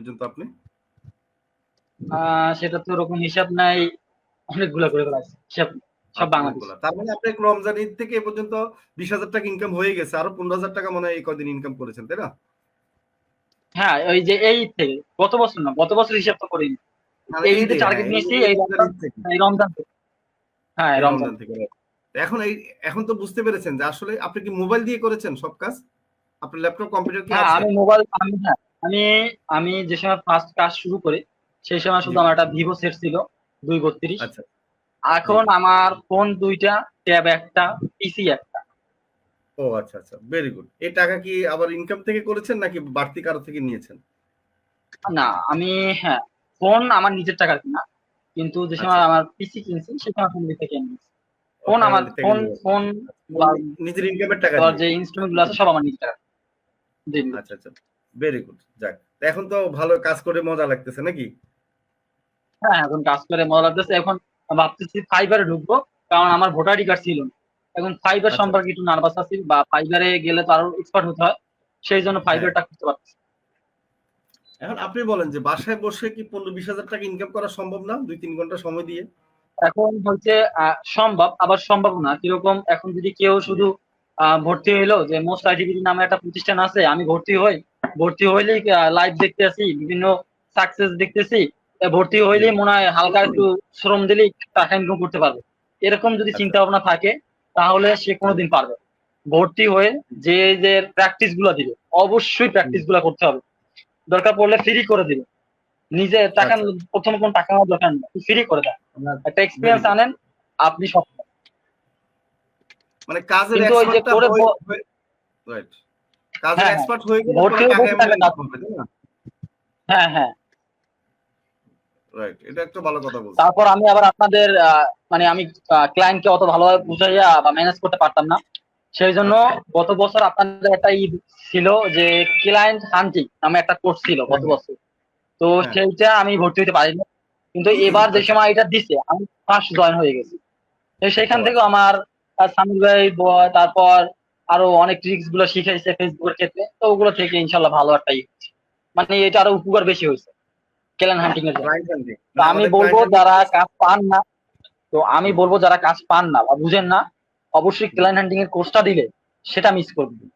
পর্যন্ত আপনি? সেটা তো ওরকম হিসাব নাই, অনেকগুলা করে ফেলাইছি হিসাব, সব আচ্ছা, বাংলাদেশ। অনেকগুলা। তার মানে আপনি রমজান ঈদ থেকে এ পর্যন্ত 20,000 টাকা ইনকাম হয়ে গেছে। আরো 15,000 টাকা মনে হয় এই কদিন ইনকাম করেছেন, তাই না? হ্যাঁ, ওই যে এই ঈদ থেকে, গত বছর না, গত বছর হিসাব তো করিনি। মানে এই এই ঈদে যে হ্যাঁ, টার্গেট নিয়েছি, এই এই রমজান রমজান, ঈদ থেকে। এই রমজান থেকে। হ্যাঁ, এই রমজান রমজান থেকে। থেকে। এখন এখন তো বুঝতে পেরেছেন যে আসলে আপনি কি মোবাইল দিয়ে করেছেন সব কাজ? আপনার ল্যাপটপ কম্পিউটার কি হ্যাঁ, আছে? আমি মোবাইল, হ্যাঁ, আমি আমি যে সময় ফার্স্ট কাজ শুরু করি, সেই সময় জি, শুধু আমার একটা ভিভো সেট ছিল 232। আচ্ছা। জি, এখন জি। আমার ফোন দুইটা, ট্যাব একটা, পিসি একটা। ও আচ্ছা, আচ্ছা। Very good. এই টাকা কি আবার ইনকাম থেকে করেছেন নাকি বাড়তি কারো থেকে নিয়েছেন? না, আমি, হ্যাঁ, ফোন আমার নিজের টাকার কিনা, কিন্তু যে আচ্ছা, সময় আচ্ছা। আমার পিসি কিনছি সেটা ফ্যামিলি থেকে নিয়েছি। ও ফোন আমার, ফ্যামিলি থেকে ফোন নিয়েছেন। ফোন আচ্ছা। প্লাস নিজের ইনকামের টাকা দিয়ে। যে ইনস্ট্রুমেন্ট গুলো আছে সব আমার নিজের টাকা। জি, জি। আচ্ছা, আচ্ছা। Very good. যাক। এখন তো ভালো কাজ করে মজা লাগতেছে নাকি? হ্যাঁ, এখন কাজ করে মজা লাগতেছে। এখন ভাবতেছি ফাইবারে ঢুকবো, কারণ আমার ভোটার আইডি কার্ড ছিল না। এখন ফাইবার আচ্ছা, সম্পর্কে একটু নার্ভাস আছি, বা ফাইবারে গেলে তো আরো এক্সপার্ট হতে হয়, সেই জন্য হ্যাঁ। ফাইবারটা করতে পারতেছি। এখন আপনি বলেন যে বাসায় বসে কি 15-20,000 টাকা ইনকাম করা সম্ভব না 2-3 ঘন্টা সময় দিয়ে? এখন হচ্ছে সম্ভব, আবার সম্ভব না। কিরকম, এখন যদি কেউ শুধু ভর্তি হইলো, যে মোস্ট আইটিভিটি নামে একটা প্রতিষ্ঠান আছে, আমি ভর্তি হই, ভর্তি হইলেই লাইভ দেখতে আসি, বিভিন্ন সাকসেস দেখতেছি, ভর্তি জি, হইলেই মনে হয় হালকা একটু শ্রম দিলেই টাকা ইনকাম করতে পারবে, এরকম যদি আচ্ছা, চিন্তা ভাবনা থাকে, তাহলে সে জি, কোনোদিন পারবে। ভর্তি হয়ে যে যে প্র্যাকটিস গুলা দিবে, অবশ্যই হুম, প্র্যাকটিস গুলা করতে হবে। দরকার পড়লে ফ্রি করে দিবে, নিজে টাকা, আচ্ছা, প্রথম কোন টাকা নেওয়ার দরকার নেই, ফ্রি করে দেয়। একটা ভেরি এক্সপিরিয়েন্স গুড। আনেন, আপনি সব। মানে কাজের কিন্তু ওই যে এক্সপার্টটা করে রাইট। কাজের হ্যাঁ, হ্যাঁ, এক্সপার্ট হয়ে গেলে ভর্তি পরে হয়ে টাকা বসে এমনি থাকা কাজ। ইনকাম হবে, তাই না? হ্যাঁ, হ্যাঁ। রাইট। এটা একটা ভালো কথা বলছেন। তারপর আমি আবার আপনাদের মানে আমি ক্লায়েন্টকে অত ভালোভাবে বুঝাইয়া বা ম্যানেজ করতে পারতাম না, সেই জন্য আচ্ছা। গত বছর আপনাদের একটা ছিল, যে ক্লায়েন্ট হান্টিং নামে একটা কোর্স ছিল হ্যাঁ, গত হ্যাঁ, বছর। তো হ্যাঁ। সেইটা আমি ভর্তি হতে পারিনি, কিন্তু এবার যে আচ্ছা। সময় এটা দিছে আমি ফার্স্ট জয়েন হয়ে গেছি। তো ও সেখান থেকেও আচ্ছা। আমার সামিল ভাই তারপর আরো অনেক ট্রিক্স গুলো শিখাইছে ফেসবুকের ক্ষেত্রে, তো ওগুলো থেকে ইনশাল্লাহ ভালো একটা মানে এটা আরো উপকার বেশি হয়েছে ক্লায়েন্ট হান্টিং এর জন্য। ক্লায়েন্ট হান্টিং। তো মানে আমি আমাদের বলবো ক্লায়েন্ট হান্টিং যারা কোর্স। কাজ পান না, তো আমি হুম, বলবো যারা কাজ পান না বা বুঝেন না, অবশ্যই জি। ক্লায়েন্ট হান্টিং এর কোর্সটা দিলে সেটা মিস করবেন।